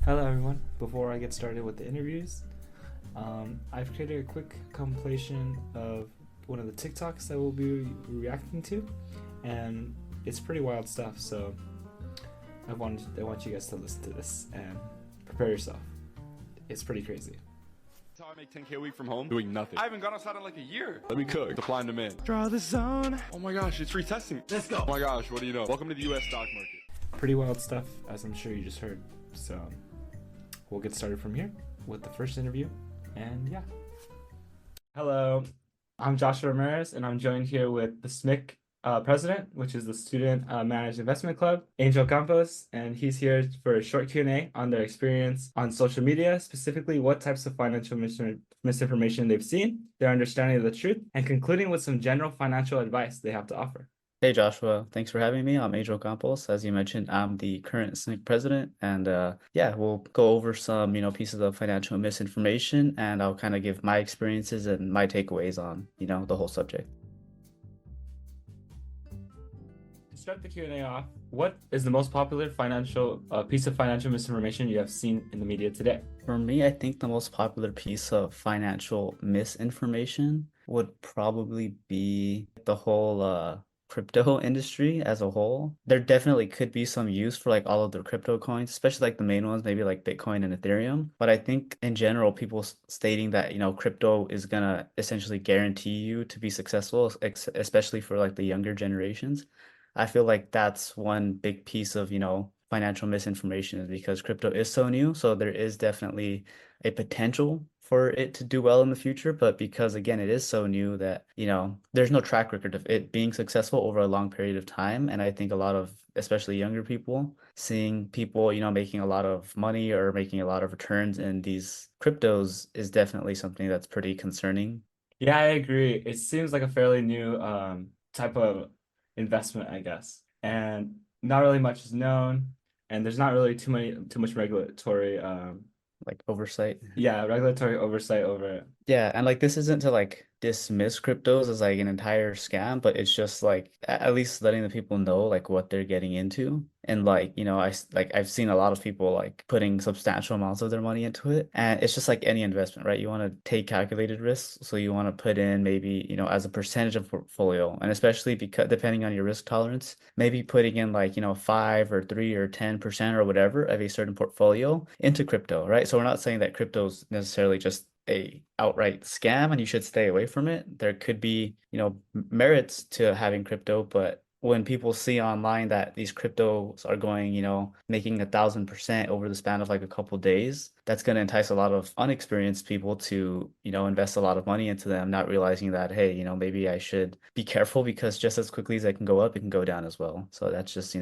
Hello, everyone. Before I get started with the interviews, I've created a quick compilation of one of the TikToks that we'll be reacting to, and it's pretty wild stuff. So I want you guys to listen to this and prepare yourself. It's pretty crazy. That's how I make 10K a week from home, doing nothing. I haven't gone outside in like a year. Let me cook, supply and demand. Draw the zone. Oh my gosh, it's retesting. Let's go. Oh my gosh, what do you know? Welcome to the US stock market. Pretty wild stuff, as I'm sure you just heard. So we'll get started from here with the first interview, and yeah. Hello, I'm Joshua Ramirez, and I'm joined here with the SMIC president, which is the Student Managed Investment Club, Angel Campos, and he's here for a short Q&A on their experience on social media, specifically what types of financial misinformation they've seen, their understanding of the truth, and concluding with some general financial advice they have to offer. Hey Joshua, thanks for having me. I'm Angel Campos. As you mentioned, I'm the current SNCC president, and yeah, we'll go over some, pieces of financial misinformation, and I'll kind of give my experiences and my takeaways on, the whole subject. To start the Q&A off, what is the most popular financial piece of financial misinformation you have seen in the media today? For me, I think the most popular piece of financial misinformation would probably be the whole crypto industry as a whole. There definitely could be some use for like all of the crypto coins, especially like the main ones, maybe like Bitcoin and Ethereum. But I think in general, people stating that, crypto is gonna essentially guarantee you to be successful, especially for like the younger generations. I feel like that's one big piece of, financial misinformation is because crypto is so new. So there is definitely a potential for it to do well in the future. But because again, it is so new that, there's no track record of it being successful over a long period of time. And I think a lot of, especially younger people, seeing people, making a lot of money or making a lot of returns in these cryptos is definitely something that's pretty concerning. Yeah, I agree. It seems like a fairly new type of investment, I guess. And not really much is known, and there's not really too much regulatory Like oversight. regulatory oversight over it. Yeah, and like this isn't to like dismiss cryptos as like an entire scam, but it's just like at least letting the people know like what they're getting into. And like, I've seen a lot of people like putting substantial amounts of their money into it. And it's just like any investment, right? You want to take calculated risks, so you want to put in maybe, as a percentage of portfolio. And especially because depending on your risk tolerance, maybe putting in like, 5 or 3 or 10% or whatever of a certain portfolio into crypto, right? So we're not saying that crypto's necessarily just a outright scam and you should stay away from it. There could be, merits to having crypto, but when people see online that these cryptos are going, making 1,000% over the span of like a couple days, that's going to entice a lot of unexperienced people to, invest a lot of money into them, not realizing that, hey, maybe I should be careful because just as quickly as it can go up, it can go down as well. So that's just,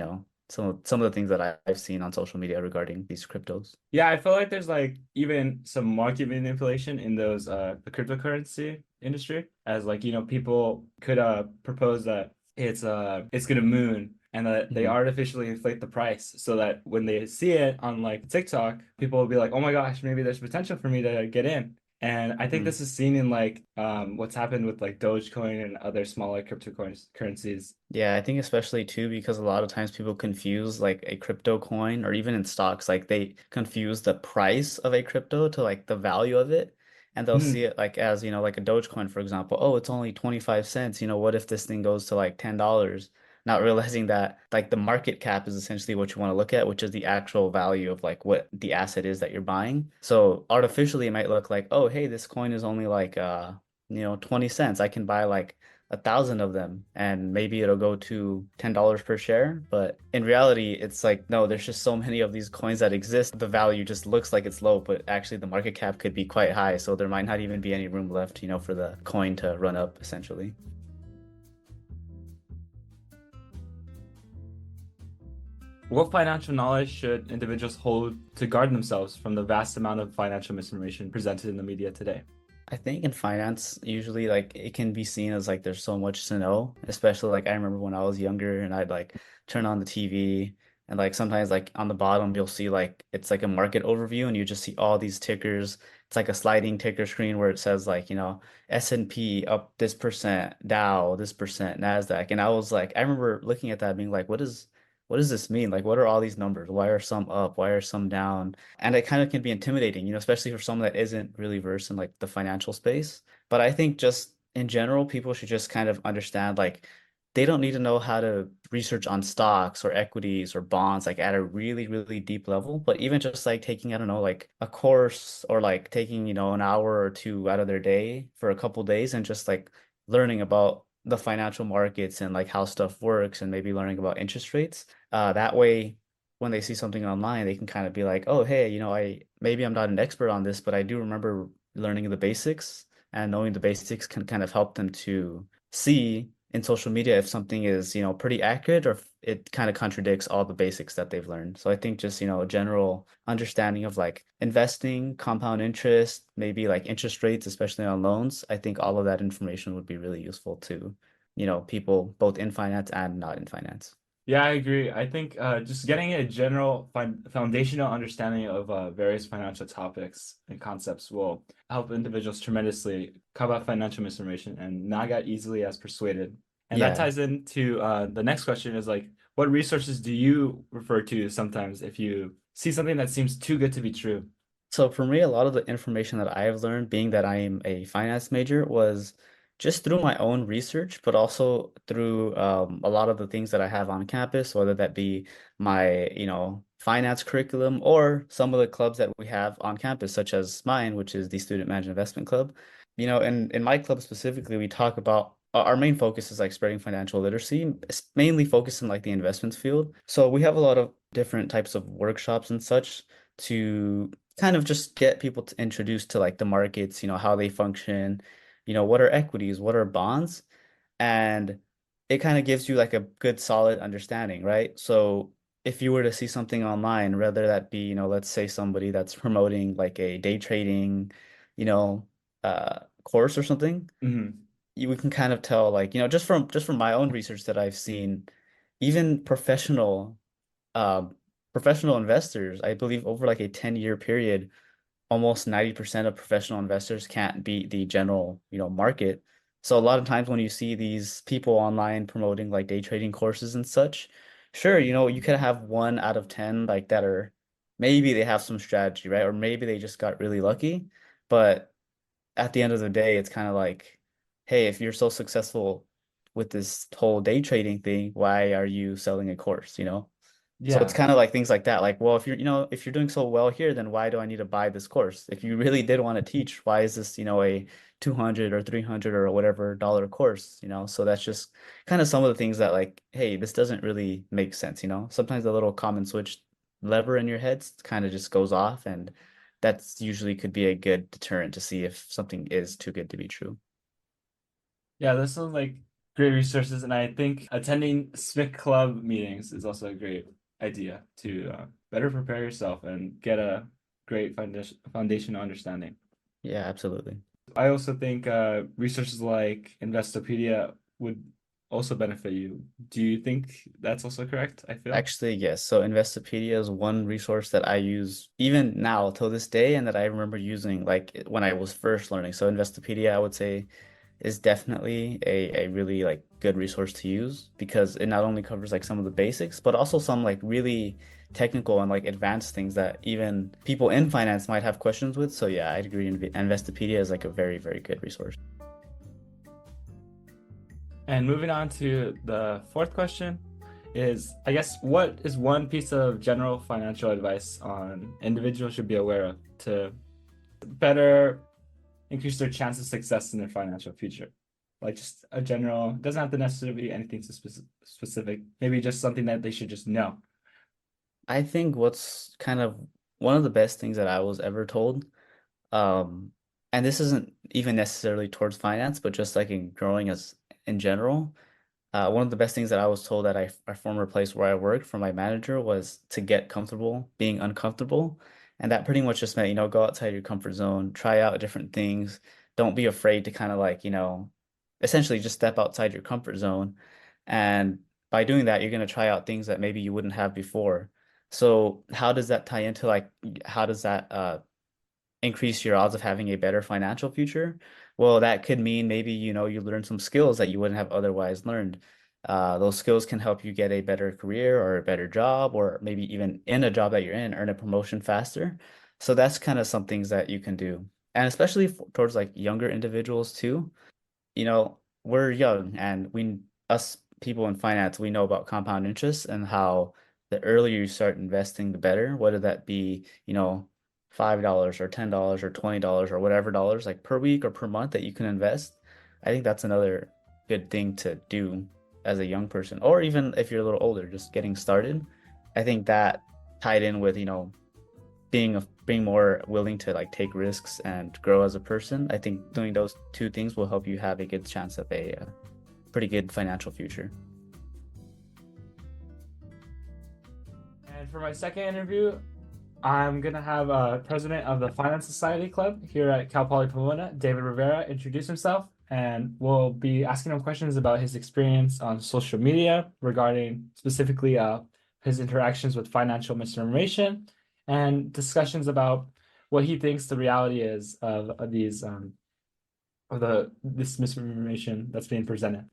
some of the things that I've seen on social media regarding these cryptos. Yeah, I feel like there's like even some market manipulation in those the cryptocurrency industry, as like, people could propose that it's gonna moon, and that they Mhm. artificially inflate the price so that when they see it on like TikTok, people will be like, oh my gosh, maybe there's potential for me to get in. And I think Mhm. this is seen in like what's happened with like Dogecoin and other smaller currencies. Yeah, I think especially too because a lot of times people confuse like a crypto coin or even in stocks, like they confuse the price of a crypto to like the value of it. And they'll see Hmm. it like as, like a Dogecoin, for example. Oh, it's only 25 cents. What if this thing goes to like $10? Not realizing that like the market cap is essentially what you want to look at, which is the actual value of like what the asset is that you're buying. So artificially it might look like, oh, hey, this coin is only like 20 cents. I can buy like 1,000 of them and maybe it'll go to $10 per share. But in reality, it's like, no, there's just so many of these coins that exist. The value just looks like it's low, but actually the market cap could be quite high. So there might not even be any room left, for the coin to run up essentially. What financial knowledge should individuals hold to guard themselves from the vast amount of financial misinformation presented in the media today? I think in finance, usually like it can be seen as like there's so much to know, especially like I remember when I was younger and I'd like turn on the TV and like sometimes like on the bottom you'll see like it's like a market overview and you just see all these tickers. It's like a sliding ticker screen where it says like, S&P up this percent, Dow this percent, Nasdaq. And I was like, I remember looking at that being like, what is what does this mean? Like, what are all these numbers? Why are some up? Why are some down? And it kind of can be intimidating, especially for someone that isn't really versed in like the financial space. But I think just in general, people should just kind of understand like they don't need to know how to research on stocks or equities or bonds like at a really, really deep level. But even just like taking, I don't know, like a course or like taking, an hour or two out of their day for a couple days and just like learning about the financial markets and like how stuff works and maybe learning about interest rates. That way, when they see something online, they can kind of be like, oh, hey, I'm not an expert on this, but I do remember learning the basics, and knowing the basics can kind of help them to see in social media if something is, pretty accurate or if it kind of contradicts all the basics that they've learned. So I think just, a general understanding of like investing, compound interest, maybe like interest rates, especially on loans. I think all of that information would be really useful to, people both in finance and not in finance. Yeah, I agree. I think just getting a general foundational understanding of various financial topics and concepts will help individuals tremendously combat financial misinformation and not get easily as persuaded. And that Yeah. ties into the next question is like, what resources do you refer to sometimes if you see something that seems too good to be true? So for me, a lot of the information that I have learned, being that I am a finance major, was just through my own research, but also through a lot of the things that I have on campus, whether that be my, finance curriculum or some of the clubs that we have on campus, such as mine, which is the Student Managed Investment Club. In my club specifically, we talk about our main focus is like spreading financial literacy, it's mainly focused in like the investments field. So we have a lot of different types of workshops and such to kind of just get people to introduced to like the markets, how they function, what are equities, what are bonds, and it kind of gives you like a good solid understanding, right? So if you were to see something online, whether that be, let's say somebody that's promoting like a day trading, you know, course or something, Hmm. we can kind of tell like, just from my own research that I've seen, even um professional investors, I believe over like a 10-year period, almost 90% of professional investors can't beat the general, market. So a lot of times when you see these people online promoting like day trading courses and such, sure, you could have 1 out of 10 like that are maybe they have some strategy, right? Or maybe they just got really lucky. But at the end of the day, it's kind of like, hey, if you're so successful with this whole day trading thing, why are you selling a course, So it's Yeah. kind of like things like that. Like, well, if you're doing so well here, then why do I need to buy this course? If you really did want to teach, why is this, a 200 or 300 or whatever dollar course, So that's just kind of some of the things that like, hey, this doesn't really make sense. Sometimes the little common switch lever in your head kind of just goes off, and that's usually could be a good deterrent to see if something is too good to be true. Yeah, those sound like great resources, and I think attending SMIC club meetings is also a great idea to better prepare yourself and get a great foundational understanding. Yeah, absolutely. I also think resources like Investopedia would also benefit you. Do you think that's also correct? I feel. Actually, yes. So Investopedia is one resource that I use even now till this day and that I remember using like when I was first learning. So Investopedia, I would say, is definitely a really like good resource to use because it not only covers like some of the basics, but also some like really technical and like advanced things that even people in finance might have questions with. So yeah, I'd agree. Investopedia is like a very, very good resource. And moving on to the fourth question is, I guess, what is one piece of general financial advice on individuals should be aware of to better increase their chance of success in their financial future? Like just a general, doesn't have to necessarily be anything so specific, maybe just something that they should just know. I think what's kind of one of the best things that I was ever told. Um, and this isn't even necessarily towards finance, but just like in growing as in general. One of the best things that I was told at a former place where I worked from my manager was to get comfortable being uncomfortable. And that pretty much just meant, go outside your comfort zone, try out different things. Don't be afraid to kind of like, essentially just step outside your comfort zone. And by doing that, you're going to try out things that maybe you wouldn't have before. So how does that tie into like, how does that increase your odds of having a better financial future? Well, that could mean maybe, you learn some skills that you wouldn't have otherwise learned. Those skills can help you get a better career or a better job, or maybe even in a job that you're in, earn a promotion faster. So that's kind of some things that you can do. And especially towards like younger individuals too. We're young and us people in finance, we know about compound interest and how the earlier you start investing, the better, whether that be, $5 or $10 or $20 or whatever dollars like per week or per month that you can invest. I think that's another good thing to do as a young person, or even if you're a little older, just getting started. I think that tied in with, being more willing to like take risks and grow as a person. I think doing those two things will help you have a good chance of a pretty good financial future. And for my second interview, I'm gonna have president of the Finance Society Club here at Cal Poly Pomona, David Rivera, introduce himself, and we'll be asking him questions about his experience on social media regarding specifically his interactions with financial misinformation, and discussions about what he thinks the reality is of this misinformation that's being presented.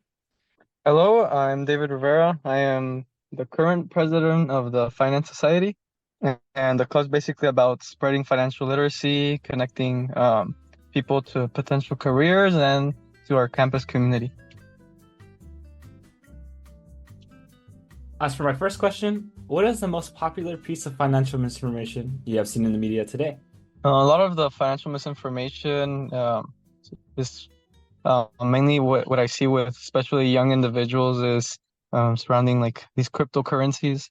Hello, I'm David Rivera. I am the current president of the Finance Society, and the club's basically about spreading financial literacy, connecting people to potential careers and to our campus community. As for my first question, what is the most popular piece of financial misinformation you have seen in the media today? A lot of the financial misinformation is mainly what I see with especially young individuals is surrounding like these cryptocurrencies.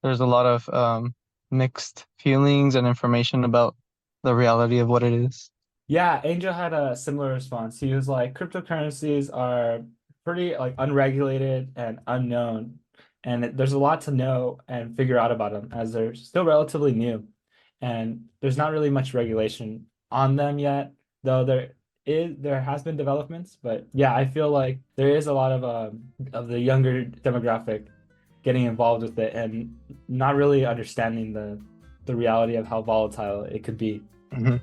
There's a lot of mixed feelings and information about the reality of what it is. Yeah, Angel had a similar response. He was like, cryptocurrencies are pretty like unregulated and unknown, and there's a lot to know and figure out about them as they're still relatively new, and there's not really much regulation on them yet, though there has been developments. But yeah, I feel like there is a lot of the younger demographic getting involved with it and not really understanding the reality of how volatile it could be. Mm-hmm.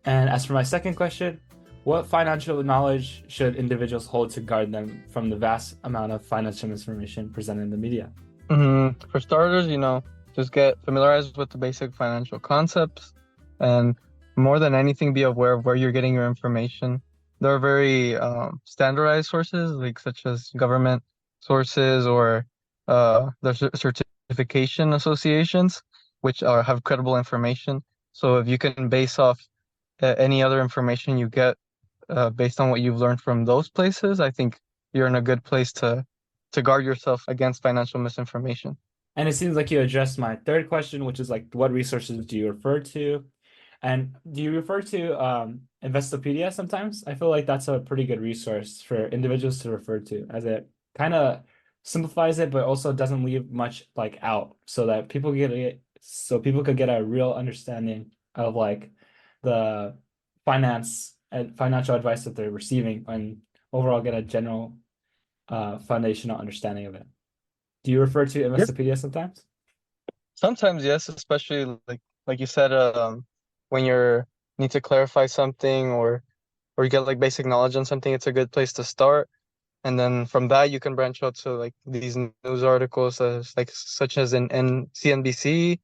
And as for my second question, what financial knowledge should individuals hold to guard them from the vast amount of financial misinformation presented in the media? For starters, just get familiarized with the basic financial concepts, and more than anything, be aware of where you're getting your information. There are very standardized sources, like such as government sources or the certification associations, which have credible information. So if you can base off any other information you get based on what you've learned from those places, I think you're in a good place to guard yourself against financial misinformation. And it seems like you addressed my third question, which is like, what resources do you refer to? And do you refer to Investopedia sometimes? I feel like that's a pretty good resource for individuals to refer to, as it kind of simplifies it, but also doesn't leave much like out, so that people could get a real understanding of like the finance and financial advice that they're receiving, and overall get a general foundational understanding of it. Do you refer to Investopedia sometimes? Sometimes, yes, especially like you said, when you need to clarify something or you get like basic knowledge on something, it's a good place to start. And then from that, you can branch out to like these news articles, such as in CNBC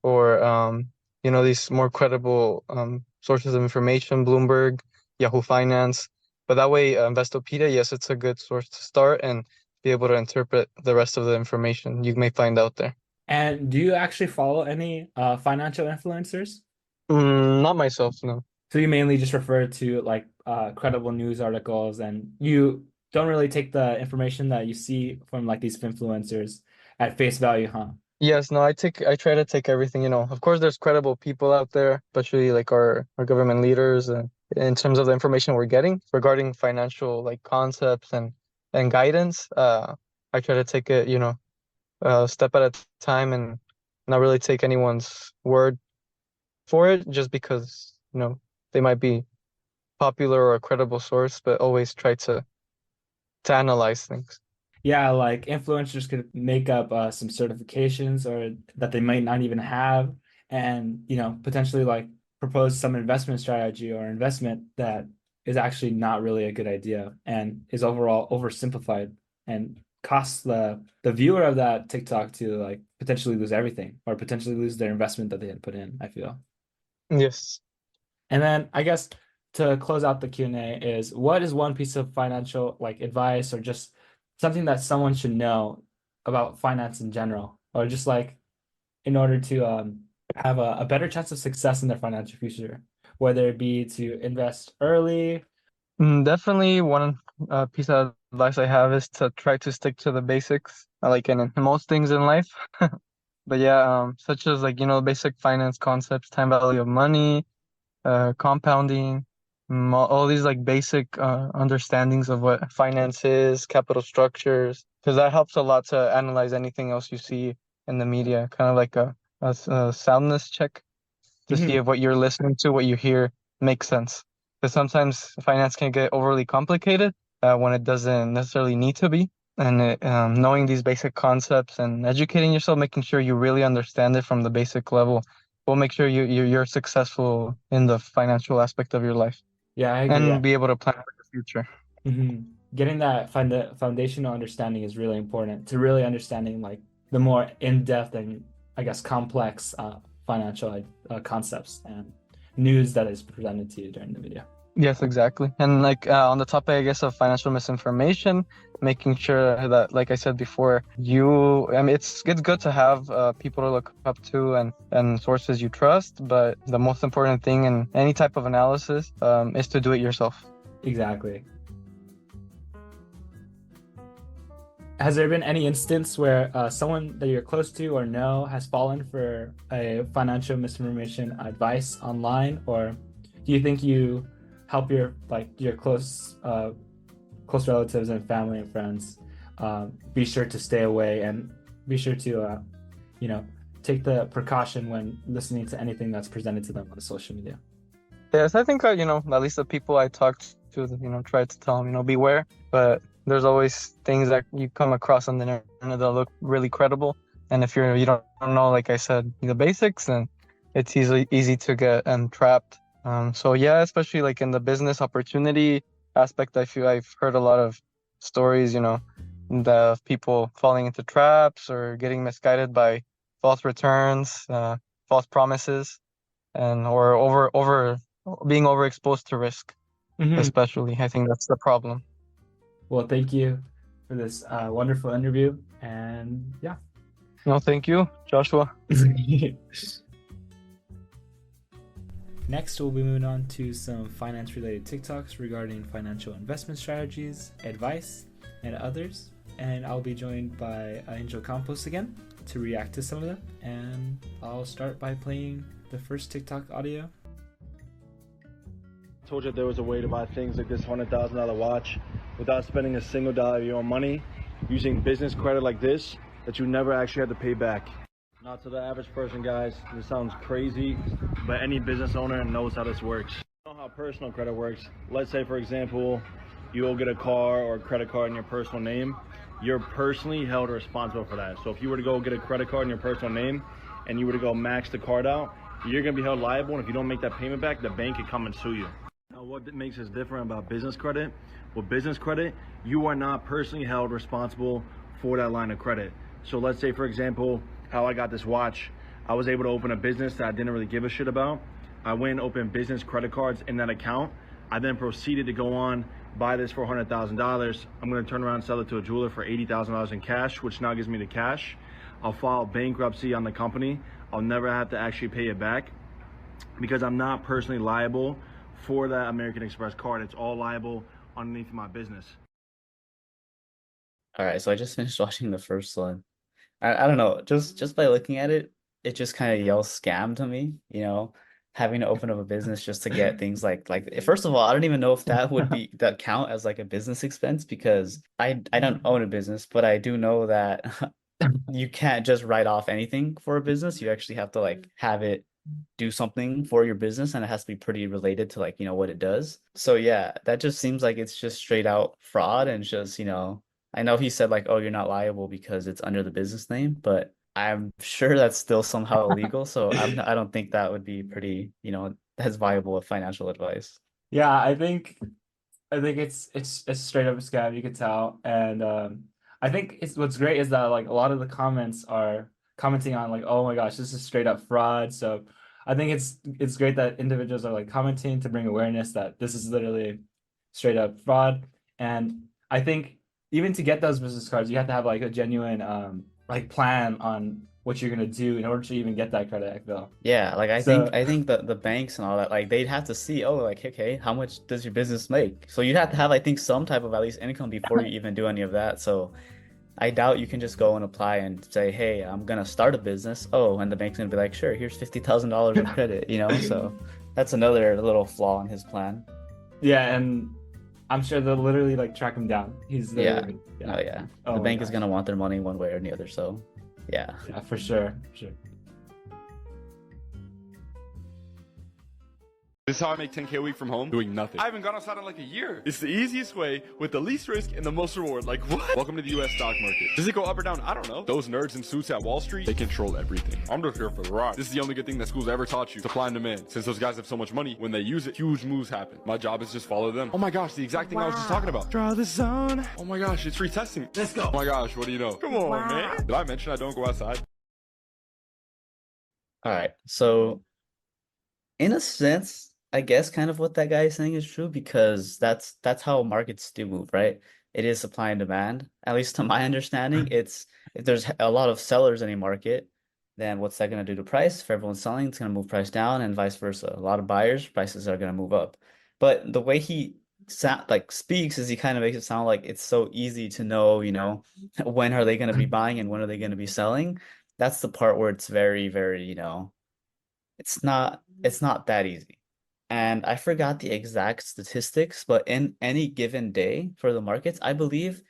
or these more credible sources of information, Bloomberg, Yahoo Finance. But that way, Investopedia, yes, it's a good source to start and be able to interpret the rest of the information you may find out there. And do you actually follow any financial influencers? Not myself, no. So you mainly just refer to like credible news articles, and you don't really take the information that you see from like these influencers at face value, huh? Yes, no, I try to take everything, Of course, there's credible people out there, especially like our government leaders, in terms of the information we're getting regarding financial like concepts and guidance. I try to take it, a step at a time and not really take anyone's word for it just because, they might be popular or a credible source, but always try to analyze things. Yeah, like influencers could make up some certifications or that they might not even have, and potentially like propose some investment strategy or investment that is actually not really a good idea and is overall oversimplified and costs the viewer of that TikTok to like potentially lose everything or potentially lose their investment that they had put in, I feel. Yes. And then I guess to close out the Q&A is what is one piece of financial like advice or just something that someone should know about finance in general, or just like in order to have a better chance of success in their financial future, whether it be to invest early. Definitely one piece of advice I have is to try to stick to the basics, like in most things in life. But yeah, such as like, basic finance concepts, time value of money, compounding, all these like basic understandings of what finance is, capital structures, because that helps a lot to analyze anything else you see in the media, kind of like a soundness check to see Mhm. if what you're listening to, what you hear makes sense. Because sometimes finance can get overly complicated when it doesn't necessarily need to be. And knowing these basic concepts and educating yourself, making sure you really understand it from the basic level, will make sure you're successful in the financial aspect of your life Yeah, I agree. and be able to plan for the future. Getting that foundational understanding is really important to really understanding like the more in-depth and I guess complex financial concepts and news that is presented to you during the video. Yes, exactly. And like on the topic, I guess, of financial misinformation, making sure that, like I said before, I mean, it's good to have people to look up to and sources you trust, but the most important thing in any type of analysis is to do it yourself. Exactly. Has there been any instance where someone that you're close to or know has fallen for a financial misinformation advice online, or do you think you help your close relatives and family and friends be sure to stay away and be sure to you know take the precaution when listening to anything that's presented to them on social media? Yes, I think at least the people I talked to, try to tell them, beware. But there's always things that you come across on the internet that look really credible. And if you don't know, like I said, the basics, then it's easy to get trapped. So yeah, especially like in the business opportunity aspect, I feel I've heard a lot of stories, the people falling into traps or getting misguided by false returns, false promises, and or over being overexposed to risk, Mhm. especially. I think that's the problem. Well, thank you for this wonderful interview, and yeah. No, thank you, Joshua. Next, we'll be moving on to some finance related TikToks regarding financial investment strategies, advice, and others. And I'll be joined by Angel Campos again to react to some of them. And I'll start by playing the first TikTok audio. Told you there was a way to buy things like this $100,000 watch without spending a single dollar of your own money, using business credit like this that you never actually had to pay back. Not to the average person, guys. This sounds crazy, but any business owner knows how this works. You know how personal credit works. Let's say, for example, you go get a car or a credit card in your personal name. You're personally held responsible for that. So if you were to go get a credit card in your personal name and you were to go max the card out, you're going to be held liable. And if you don't make that payment back, the bank can come and sue you. Now, what makes us different about business credit? With business credit, you are not personally held responsible for that line of credit. So let's say, for example, how I got this watch. I was able to open a business that I didn't really give a shit about. I went and opened business credit cards in that account. I then proceeded to go on, buy this for $100,000. I'm going to turn around and sell it to a jeweler for $80,000 in cash, which now gives me the cash. I'll file bankruptcy on the company. I'll never have to actually pay it back because I'm not personally liable for that American Express card. It's all liable underneath my business. All right, so I just finished watching the first one. I don't know, just by looking at it, it just kind of yells scam to me, having to open up a business just to get things like first of all, I don't even know if that count as like a business expense because I don't own a business, but I do know that you can't just write off anything for a business. You actually have to like have it do something for your business and it has to be pretty related to like, what it does. So yeah, that just seems like it's just straight out fraud and just, I know he said like, oh, you're not liable because it's under the business name, but I'm sure that's still somehow illegal. So I don't think that would be pretty, that's viable of financial advice. Yeah, I think it's straight up a scam, you could tell. And I think it's what's great is that like a lot of the comments are commenting on like, oh my gosh, this is straight up fraud. So I think it's great that individuals are like commenting to bring awareness that this is literally straight up fraud. And I think even to get those business cards, you have to have like a genuine like plan on what you're gonna do in order to even get that credit, I feel. Yeah, like So I think the banks and all that, like they'd have to see, oh, like okay, how much does your business make? So you'd have to have, I think, some type of at least income before you even do any of that. So I doubt you can just go and apply and say, hey, I'm gonna start a business. Oh, and the bank's gonna be like, sure, here's $50,000 of credit, you know? So that's another little flaw in his plan. yeah, and I'm sure they'll literally like track him down. He's Yeah. literally, Oh yeah. yeah. The Oh my bank is gosh. gonna want their money one way or the other. So yeah. Yeah, for sure. For sure. This is how I make 10K a week from home doing nothing. I haven't gone outside in like a year. It's the easiest way with the least risk and the most reward. Like what? Welcome to the US stock market. Does it go up or down? I don't know. Those nerds in suits at Wall Street, they control everything. I'm just here for the ride. This is the only good thing that school's ever taught you, supply and demand. Since those guys have so much money, when they use it, huge moves happen. My job is just follow them. Oh my gosh, the exact thing I was just talking about. Draw the zone. Oh my gosh, it's retesting. Let's go. Oh my gosh, what do you know? Come on, man. Did I mention I don't go outside? All right. So in a sense, I guess kind of what that guy is saying is true because that's how markets do move, right? It is supply and demand. At least to my understanding, it's if there's a lot of sellers in a market, then what's that going to do to price? If everyone's selling, it's going to move price down, and vice versa. A lot of buyers, prices are going to move up. But the way he sound like speaks is he kind of makes it sound like it's so easy to know, when are they going to be buying and when are they going to be selling. That's the part where it's very, very, it's not that easy. And I forgot the exact statistics, but in any given day for the markets, I believe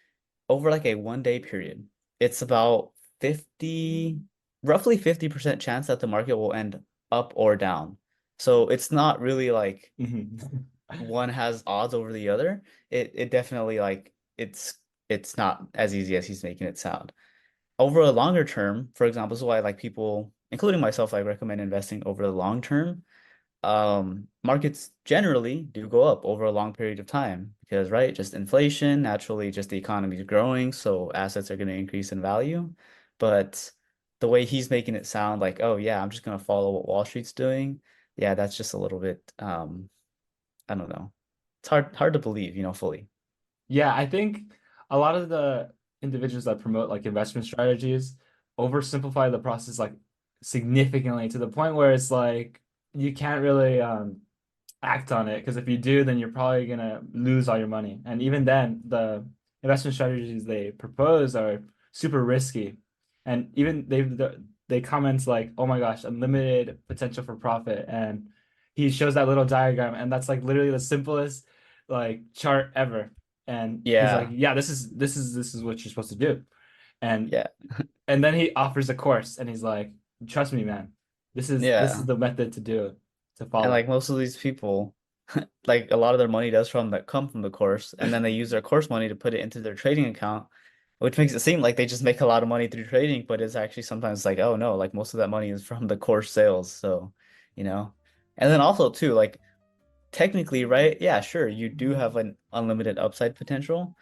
over like a 1 day period, it's about 50, roughly 50% chance that the market will end up or down. So it's not really like Mhm. one has odds over the other. It definitely like it's not as easy as he's making it sound. Over a longer term, for example, this is why like people, including myself, I recommend investing over the long term. Markets generally do go up over a long period of time because, right, just inflation, naturally, just the economy is growing, so assets are going to increase in value. But the way he's making it sound like, oh yeah, I'm just going to follow what Wall Street's doing, yeah, that's just a little bit, I don't know. It's hard to believe, fully. Yeah, I think a lot of the individuals that promote like investment strategies oversimplify the process like significantly to the point where it's like you can't really act on it because if you do, then you're probably gonna lose all your money. And even then, the investment strategies they propose are super risky. And even they comment like, "Oh my gosh, unlimited potential for profit." And he shows that little diagram, and that's like literally the simplest like chart ever. And he's like, Yeah, "Yeah, this is what you're supposed to do." And yeah, and then he offers a course, and he's like, "Trust me, man. This is yeah. the method to And follow." like most of these people, like a lot of their money does come from the course, and then they use their course money to put it into their trading account, which makes it seem like they just make a lot of money through trading, but it's actually sometimes like, oh no, like most of that money is from the course sales. So, you know. And then also too, like technically, right? Yeah, sure, you do have an unlimited upside potential,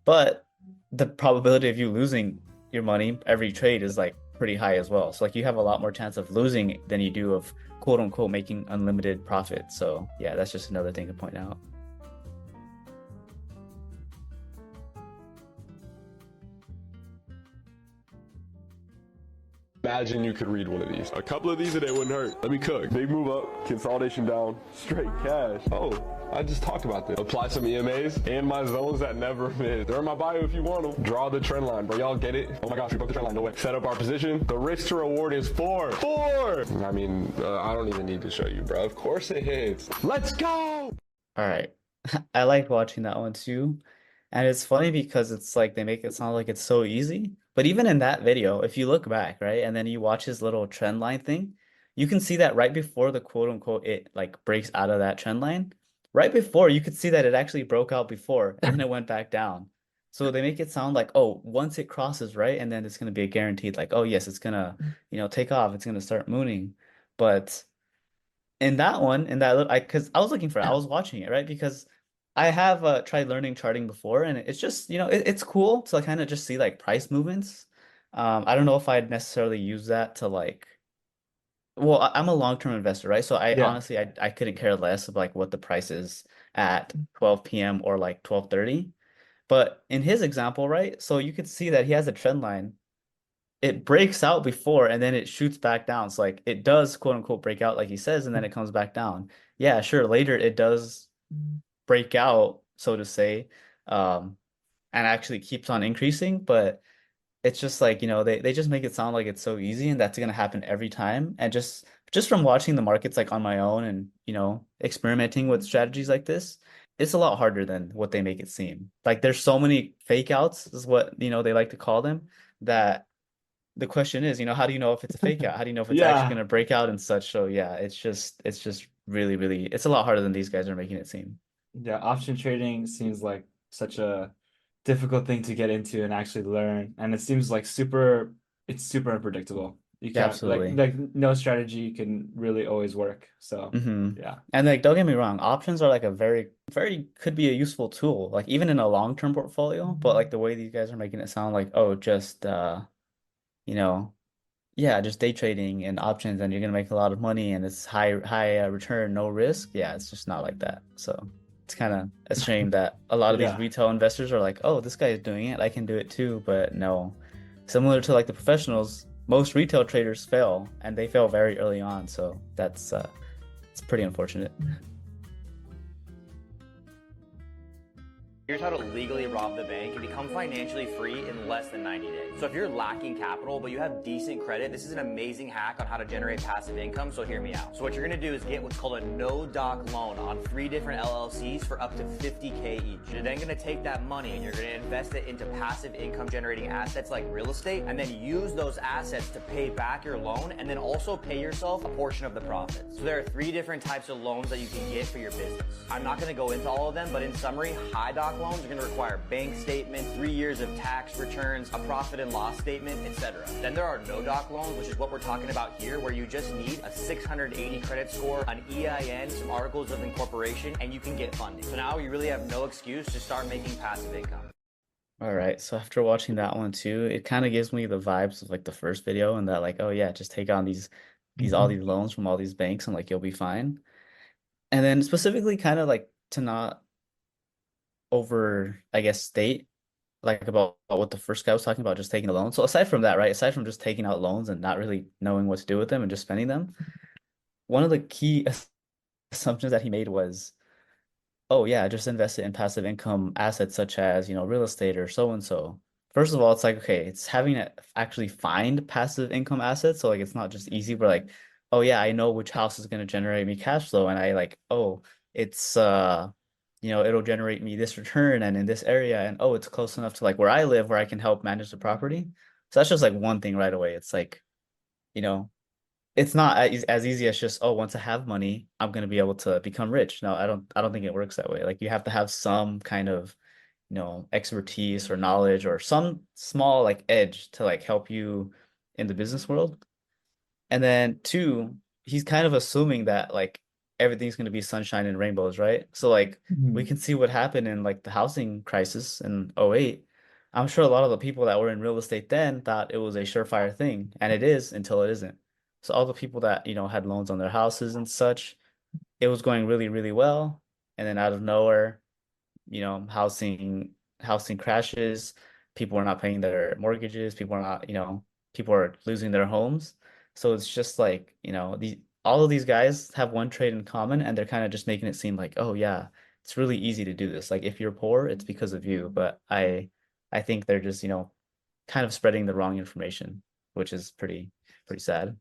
but the probability of you losing your money every trade is like pretty high as well. So like you have a lot more chance of losing than you do of quote unquote making unlimited profit. So yeah, that's just another thing to point out. Imagine you could read one of these. A couple of these a day wouldn't hurt. Let me cook. Big move up, consolidation down, straight cash. Oh, I just talked about this. Apply some EMAs and my zones that never miss. They're in my bio if you want them. Draw the trend line, bro. Y'all get it? Oh my gosh, we broke the trend line. No way. Set up our position. The risk to reward is 4. 4! I mean, I don't even need to show you, bro. Of course it hits. Let's go! All right. I liked watching that one too. And it's funny because it's like they make it sound like it's so easy. But even in that video, if you look back, right, and then you watch his little trend line thing, you can see that right before the quote unquote it like breaks out of that trend line. Right before, you could see that it actually broke out before and then it went back down. So they make it sound like, oh, once it crosses, right, and then it's gonna be a guaranteed, like, oh yes, it's gonna, take off, it's gonna start mooning. But in that one, in that little, because I was looking for it, I was watching it, right? Because I have tried learning charting before, and it's just, it's cool to kind of just see like price movements. I don't know if I'd necessarily use that to like, well, I'm a long-term investor, right? So I Yeah. honestly, I couldn't care less of like what the price is at 12 p.m. or like 12:30. But in his example, right? So you could see that he has a trend line. It breaks out before and then it shoots back down. So like it does quote unquote break out like he says, and then it comes back down. Yeah, sure. Later it does break out, so to say, um, and actually keeps on increasing, but it's just like, they just make it sound like it's so easy and that's gonna happen every time. And just from watching the markets like on my own and, experimenting with strategies like this, it's a lot harder than what they make it seem. Like there's so many fake outs, is what, they like to call them, that the question is, how do you know if it's a fake out? How do you know if it's actually Yeah. going to break out and such? So yeah, it's just really, really, it's a lot harder than these guys are making it seem. Yeah, option trading seems like such a difficult thing to get into and actually learn. And it seems like it's super unpredictable. You Yeah, can't absolutely. like no strategy can really always work. So yeah. And like, don't get me wrong, options are like a very, very could be a useful tool, like even in a long-term portfolio. But like the way these guys are making it sound like, oh, just you know, yeah, just day trading and options, and you're gonna make a lot of money, and it's high return, no risk. Yeah, it's just not like that. So it's kind of a shame that a lot of these Yeah. retail investors are like, oh, this guy is doing it, I can do it too. But no, similar to like the professionals, most retail traders fail, and they fail very early on. So that's it's pretty unfortunate. Here's how to legally rob the bank and become financially free in less than 90 days. So if you're lacking capital, but you have decent credit, this is an amazing hack on how to generate passive income, so hear me out. So what you're gonna do is get what's called a no-doc loan on 3 different LLCs for up to 50K each. You're then gonna take that money and you're gonna invest it into passive income generating assets like real estate, and then use those assets to pay back your loan and then also pay yourself a portion of the profits. So there are 3 different types of loans that you can get for your business. I'm not gonna go into all of them, but in summary, high doc loans are going to require bank statement, 3 years of tax returns, a profit and loss statement, etc. Then there are no doc loans, which is what we're talking about here, where you just need a 680 credit score, an EIN, some articles of incorporation, and you can get funding. So now you really have no excuse to start making passive income. All right, so after watching that one too, it kind of gives me the vibes of like the first video, and that like, oh yeah, just take on these all these loans from all these banks and like you'll be fine. And then specifically kind of like to not over, I guess, state like about what the first guy was talking about, just taking a loan. So aside from that, right, aside from just taking out loans and not really knowing what to do with them and just spending them, one of the key assumptions that he made was, oh yeah, just invest it in passive income assets such as, real estate or so and so. First of all, it's like, okay, it's having to actually find passive income assets. So like it's not just easy, but like, oh yeah, I know which house is going to generate me cash flow. And I like, oh, it's it'll generate me this return and in this area, and oh, it's close enough to like where I live where I can help manage the property. So that's just like one thing right away. It's like, you know, it's not as easy as just, oh, once I have money, I'm gonna be able to become rich. No, I don't think it works that way. Like you have to have some kind of, expertise or knowledge or some small like edge to like help you in the business world. And then two, he's kind of assuming that like everything's gonna be sunshine and rainbows, right? So like we can see what happened in like the housing crisis in '08. I'm sure a lot of the people that were in real estate then thought it was a surefire thing, and it is until it isn't. So all the people that, had loans on their houses and such, it was going really, really well. And then out of nowhere, housing crashes, people are not paying their mortgages, people are not, people are losing their homes. So it's just like, all of these guys have one trait in common, and they're kind of just making it seem like, oh yeah, it's really easy to do this. Like if you're poor, it's because of you. But I think they're just, kind of spreading the wrong information, which is pretty sad.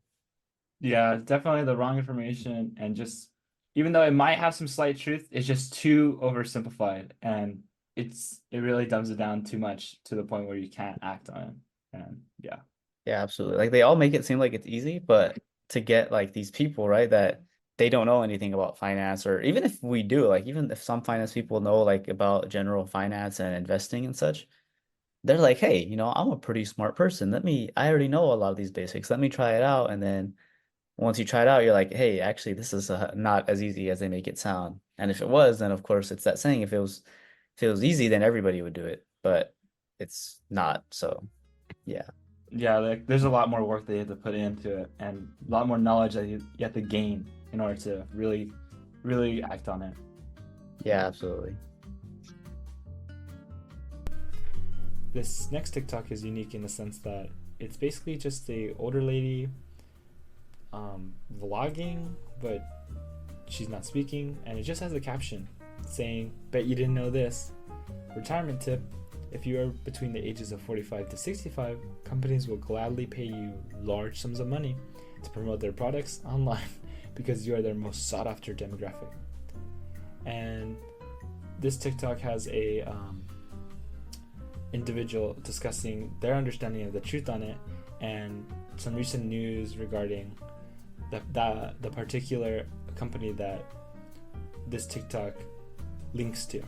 Yeah, definitely the wrong information, and just even though it might have some slight truth, it's just too oversimplified, and it really dumbs it down too much to the point where you can't act on it. And yeah. Yeah, absolutely. Like they all make it seem like it's easy, but to get like these people, right, that they don't know anything about finance, or even if we do, like even if some finance people know like about general finance and investing and such, they're like, hey, I'm a pretty smart person. I already know a lot of these basics. Let me try it out. And then once you try it out, you're like, hey, actually, this is not as easy as they make it sound. And if it was, then of course it's that saying, if it was easy, then everybody would do it. But it's not. So yeah. Yeah, like there's a lot more work that you have to put into it, and a lot more knowledge that you have to gain in order to really act on it. Yeah, absolutely. This next TikTok is unique in the sense that it's basically just a older lady vlogging, but she's not speaking, and it just has a caption saying, "Bet you didn't know this. Retirement tip. If you are between the ages of 45 to 65, companies will gladly pay you large sums of money to promote their products online because you are their most sought after demographic." And this TikTok has a individual discussing their understanding of the truth on it and some recent news regarding the particular company that this TikTok links to.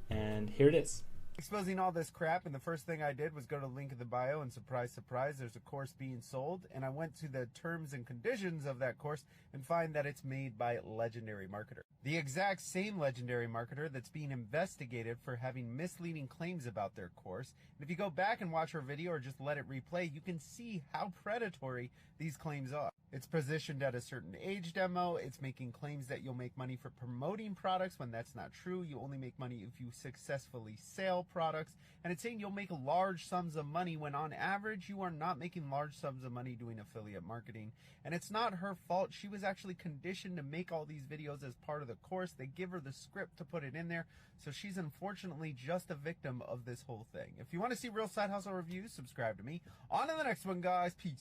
And here it is. Exposing all this crap, and the first thing I did was go to link in the bio, and surprise, surprise, there's a course being sold, and I went to the terms and conditions of that course and find that it's made by Legendary Marketer. The exact same Legendary Marketer that's being investigated for having misleading claims about their course. And if you go back and watch her video or just let it replay, you can see how predatory these claims are. It's positioned at a certain age demo. It's making claims that you'll make money for promoting products when that's not true. You only make money if you successfully sell products. And it's saying you'll make large sums of money when on average you are not making large sums of money doing affiliate marketing. And it's not her fault. She was actually conditioned to make all these videos as part of the course. They give her the script to put it in there. So she's unfortunately just a victim of this whole thing. If you want to see real side hustle reviews, subscribe to me. On to the next one, guys. Peace.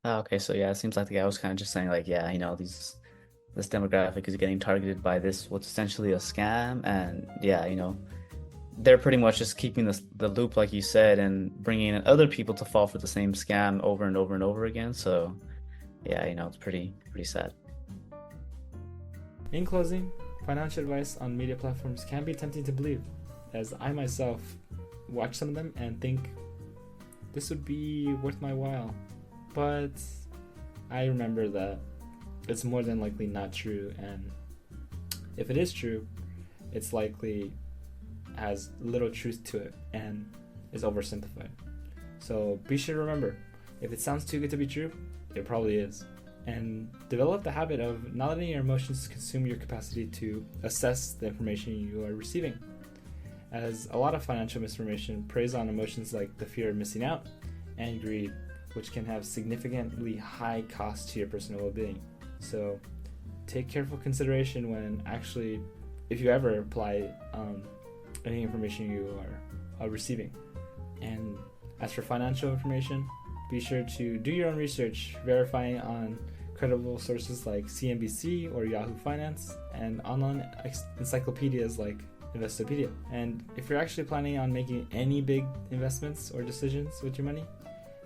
Okay, so yeah, it seems like the guy was kind of just saying like, yeah, this demographic is getting targeted by this what's essentially a scam, and yeah, they're pretty much just keeping the loop like you said and bringing in other people to fall for the same scam over and over and over again. So yeah, it's pretty sad. In closing, financial advice on media platforms can be tempting to believe, as I myself watch some of them and think this would be worth my while. But I remember that it's more than likely not true, and if it is true, it's likely has little truth to it and is oversimplified. So be sure to remember, if it sounds too good to be true, it probably is. And develop the habit of not letting your emotions consume your capacity to assess the information you are receiving, as a lot of financial misinformation preys on emotions like the fear of missing out and greed, which can have significantly high cost to your personal well-being. So take careful consideration when actually, if you ever apply any information you are receiving. And as for financial information, be sure to do your own research, verifying on credible sources like CNBC or Yahoo Finance, and online encyclopedias like Investopedia. And if you're actually planning on making any big investments or decisions with your money,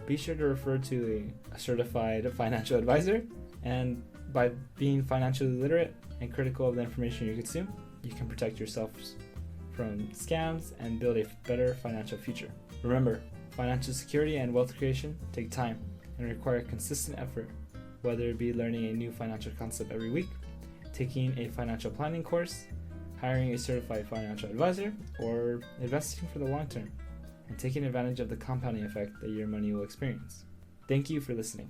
be sure to refer to a certified financial advisor. And by being financially literate and critical of the information you consume, you can protect yourselves from scams and build a better financial future. Remember, financial security and wealth creation take time and require consistent effort, whether it be learning a new financial concept every week, taking a financial planning course, hiring a certified financial advisor, or investing for the long term and taking advantage of the compounding effect that your money will experience. Thank you for listening.